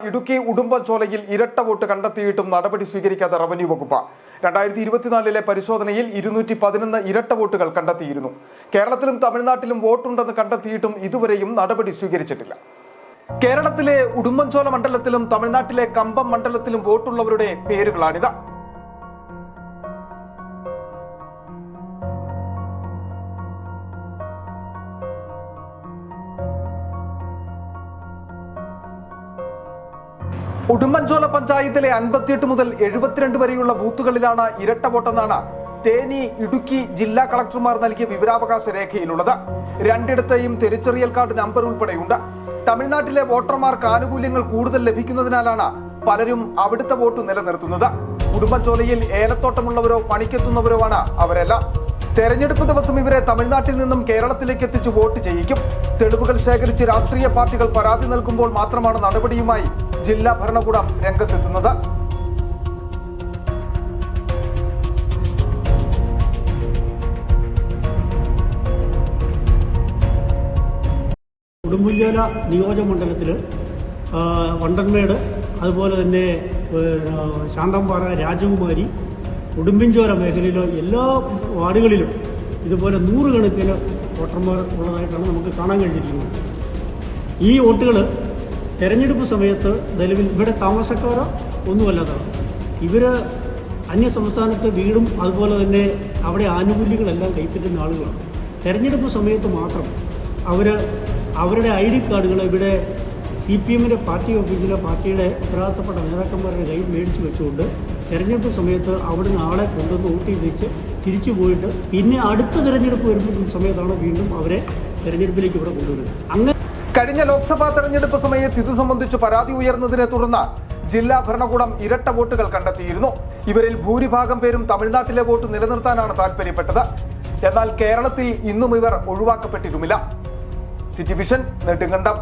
ഇടുക്കി ഉടുമ്പൻചോലയിൽ ഇരട്ട വോട്ട് കണ്ടെത്തിയിട്ടും നടപടി സ്വീകരിക്കാത്ത റവന്യൂ വകുപ്പ് 2024 പരിശോധനയിൽ 211 ഇരട്ട വോട്ടുകൾ കണ്ടെത്തിയിരുന്നു. കേരളത്തിലും തമിഴ്നാട്ടിലും വോട്ടുണ്ടെന്ന് കണ്ടെത്തിയിട്ടും ഇതുവരെയും നടപടി സ്വീകരിച്ചിട്ടില്ല. കേരളത്തിലെ ഉടുമ്പൻചോല മണ്ഡലത്തിലും തമിഴ്നാട്ടിലെ കമ്പം മണ്ഡലത്തിലും വോട്ടുള്ളവരുടെ പേരുകളാണിത്. ഉടുമ്പൻചോല പഞ്ചായത്തിലെ 58 മുതൽ 72 വരെയുള്ള ബൂത്തുകളിലാണ് ഇരട്ട വോട്ടെന്നാണ് തേനി, ഇടുക്കി ജില്ലാ കളക്ടർമാർ നൽകിയ വിവരാവകാശ രേഖയിലുള്ളത്. രണ്ടിടത്തെയും തിരിച്ചറിയൽ കാർഡ് നമ്പർ ഉൾപ്പെടെയുണ്ട്. തമിഴ്നാട്ടിലെ വോട്ടർമാർക്ക് ആനുകൂല്യങ്ങൾ കൂടുതൽ ലഭിക്കുന്നതിനാലാണ് പലരും അവിടുത്തെ വോട്ട് നിലനിർത്തുന്നത്. ഉടുമ്പൻചോലയിൽ ഏലത്തോട്ടമുള്ളവരോ പണിക്കെത്തുന്നവരോ ആണ് അവരെല്ലാം. തെരഞ്ഞെടുപ്പ് ദിവസം ഇവരെ തമിഴ്നാട്ടിൽ നിന്നും കേരളത്തിലേക്ക് എത്തിച്ച് വോട്ട് ചെയ്യിക്കും. തെളിവുകൾ ശേഖരിച്ച് രാഷ്ട്രീയ പാർട്ടികൾ പരാതി നൽകുമ്പോൾ മാത്രമാണ് നടപടിയുമായി ജില്ലാ ഭരണകൂടം രംഗത്തെത്തുന്നത്. ഉടുമ്പൻചോല നിയോജകമണ്ഡലത്തിൽ വണ്ടൻമേട്, അതുപോലെ തന്നെ ശാന്തമ്പാറ, രാജകുമാരി, ഉടുമ്പൻചോല മേഖലയിലെ എല്ലാ വാർഡുകളിലും ഇതുപോലെ 100 കണക്കിന് വോട്ടർമാർ ഉള്ളതായിട്ടാണ് നമുക്ക് കാണാൻ കഴിഞ്ഞിരിക്കുന്നത്. ഈ വോട്ടുകൾ തെരഞ്ഞെടുപ്പ് സമയത്ത് നിലവിൽ ഇവിടെ താമസക്കാരോ ഒന്നുമല്ലാതാണ്. ഇവർ അന്യസംസ്ഥാനത്ത് വീടും അതുപോലെ തന്നെ അവിടെ ആനുകൂല്യങ്ങളെല്ലാം കൈപ്പറ്റുന്ന ആളുകളാണ്. തെരഞ്ഞെടുപ്പ് സമയത്ത് മാത്രം അവരുടെ ID കാർഡുകൾ ഇവിടെ CPMന്റെ പാർട്ടി ഓഫീസിലെ പാർട്ടിയുടെ ഉത്തരവാദിത്തപ്പെട്ട നേതാക്കന്മാരുടെ കയ്യിൽ മേടിച്ച് വെച്ചുകൊണ്ട് തെരഞ്ഞെടുപ്പ് സമയത്ത് അവിടുന്ന് ആളെ കൊണ്ടുവന്ന് വോട്ട് ചെയ്തിച്ച് തിരിച്ചു പോയിട്ട് പിന്നെ അടുത്ത തെരഞ്ഞെടുപ്പ് വരുന്ന സമയത്താണ് വീണ്ടും അവരെ തെരഞ്ഞെടുപ്പിലേക്ക് ഇവിടെ കൊണ്ടുവരുന്നത്. അങ്ങനെ കഴിഞ്ഞ ലോക്സഭാ തെരഞ്ഞെടുപ്പ് സമയത്ത് ഇത് സംബന്ധിച്ച് പരാതി ഉയർന്നതിനെ തുടർന്ന് ജില്ലാ ഭരണകൂടം ഇരട്ട വോട്ടുകൾ കണ്ടെത്തിയിരുന്നു. ഇവരിൽ ഭൂരിഭാഗം പേരും തമിഴ്നാട്ടിലെ വോട്ട് നിലനിർത്താനാണ് താല്പര്യപ്പെട്ടത്. എന്നാൽ കേരളത്തിൽ ഇന്നും ഇവർ ഒഴിവാക്കപ്പെട്ടിരുമില്ല. City vision, Nedumkandam.